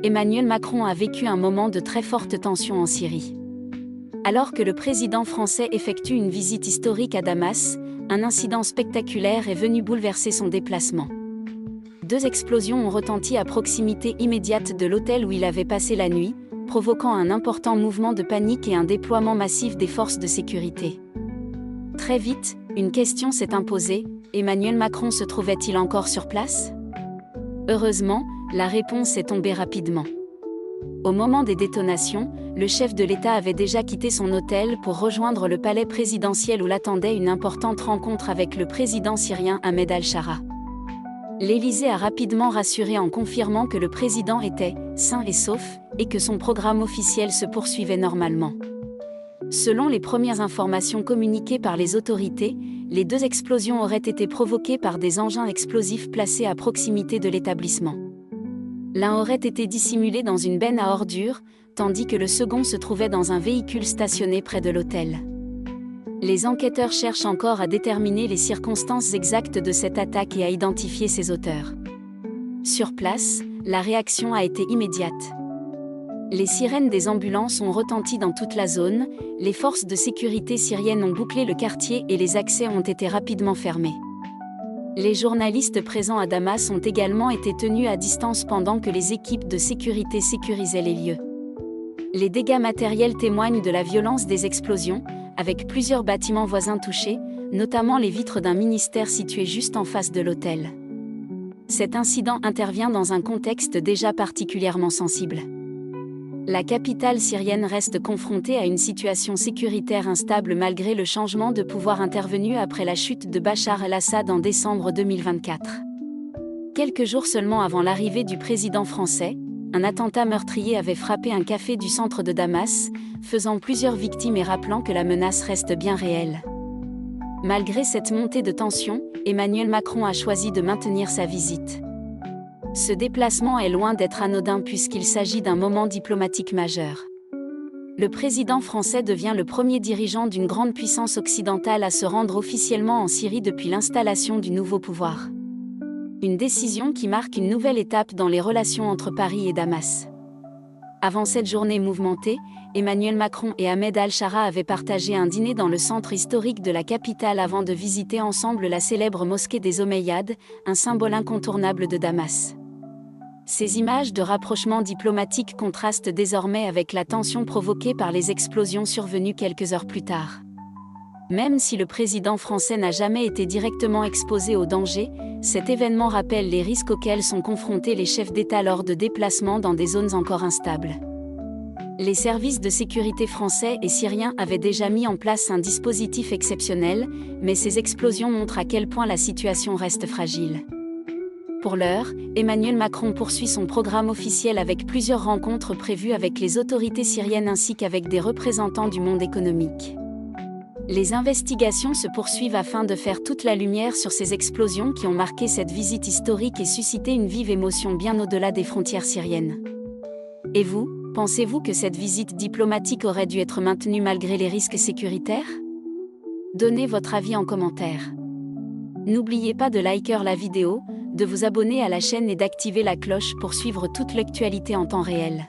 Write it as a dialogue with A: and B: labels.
A: Emmanuel Macron a vécu un moment de très forte tension en Syrie. Alors que le président français effectue une visite historique à Damas, un incident spectaculaire est venu bouleverser son déplacement. 2 explosions ont retenti à proximité immédiate de l'hôtel où il avait passé la nuit, provoquant un important mouvement de panique et un déploiement massif des forces de sécurité. Très vite, une question s'est imposée: Emmanuel Macron se trouvait-il encore sur place? Heureusement, la réponse est tombée rapidement. Au moment des détonations, le chef de l'État avait déjà quitté son hôtel pour rejoindre le palais présidentiel où l'attendait une importante rencontre avec le président syrien Ahmed al-Shara. L'Élysée a rapidement rassuré en confirmant que le président était sain et sauf et que son programme officiel se poursuivait normalement. Selon les premières informations communiquées par les autorités, les 2 explosions auraient été provoquées par des engins explosifs placés à proximité de l'établissement. L'un aurait été dissimulé dans une benne à ordures, tandis que le second se trouvait dans un véhicule stationné près de l'hôtel. Les enquêteurs cherchent encore à déterminer les circonstances exactes de cette attaque et à identifier ses auteurs. Sur place, la réaction a été immédiate. Les sirènes des ambulances ont retenti dans toute la zone, les forces de sécurité syriennes ont bouclé le quartier et les accès ont été rapidement fermés. Les journalistes présents à Damas ont également été tenus à distance pendant que les équipes de sécurité sécurisaient les lieux. Les dégâts matériels témoignent de la violence des explosions, avec plusieurs bâtiments voisins touchés, notamment les vitres d'un ministère situé juste en face de l'hôtel. Cet incident intervient dans un contexte déjà particulièrement sensible. La capitale syrienne reste confrontée à une situation sécuritaire instable malgré le changement de pouvoir intervenu après la chute de Bachar el-Assad en décembre 2024. Quelques jours seulement avant l'arrivée du président français, un attentat meurtrier avait frappé un café du centre de Damas, faisant plusieurs victimes et rappelant que la menace reste bien réelle. Malgré cette montée de tension, Emmanuel Macron a choisi de maintenir sa visite. Ce déplacement est loin d'être anodin puisqu'il s'agit d'un moment diplomatique majeur. Le président français devient le premier dirigeant d'une grande puissance occidentale à se rendre officiellement en Syrie depuis l'installation du nouveau pouvoir. Une décision qui marque une nouvelle étape dans les relations entre Paris et Damas. Avant cette journée mouvementée, Emmanuel Macron et Ahmed al-Shara avaient partagé un dîner dans le centre historique de la capitale avant de visiter ensemble la célèbre mosquée des Omeyyades, un symbole incontournable de Damas. Ces images de rapprochement diplomatique contrastent désormais avec la tension provoquée par les explosions survenues quelques heures plus tard. Même si le président français n'a jamais été directement exposé au danger, cet événement rappelle les risques auxquels sont confrontés les chefs d'État lors de déplacements dans des zones encore instables. Les services de sécurité français et syriens avaient déjà mis en place un dispositif exceptionnel, mais ces explosions montrent à quel point la situation reste fragile. Pour l'heure, Emmanuel Macron poursuit son programme officiel avec plusieurs rencontres prévues avec les autorités syriennes ainsi qu'avec des représentants du monde économique. Les investigations se poursuivent afin de faire toute la lumière sur ces explosions qui ont marqué cette visite historique et suscité une vive émotion bien au-delà des frontières syriennes. Et vous, pensez-vous que cette visite diplomatique aurait dû être maintenue malgré les risques sécuritaires? Donnez votre avis en commentaire. N'oubliez pas de liker la vidéo, de vous abonner à la chaîne et d'activer la cloche pour suivre toute l'actualité en temps réel.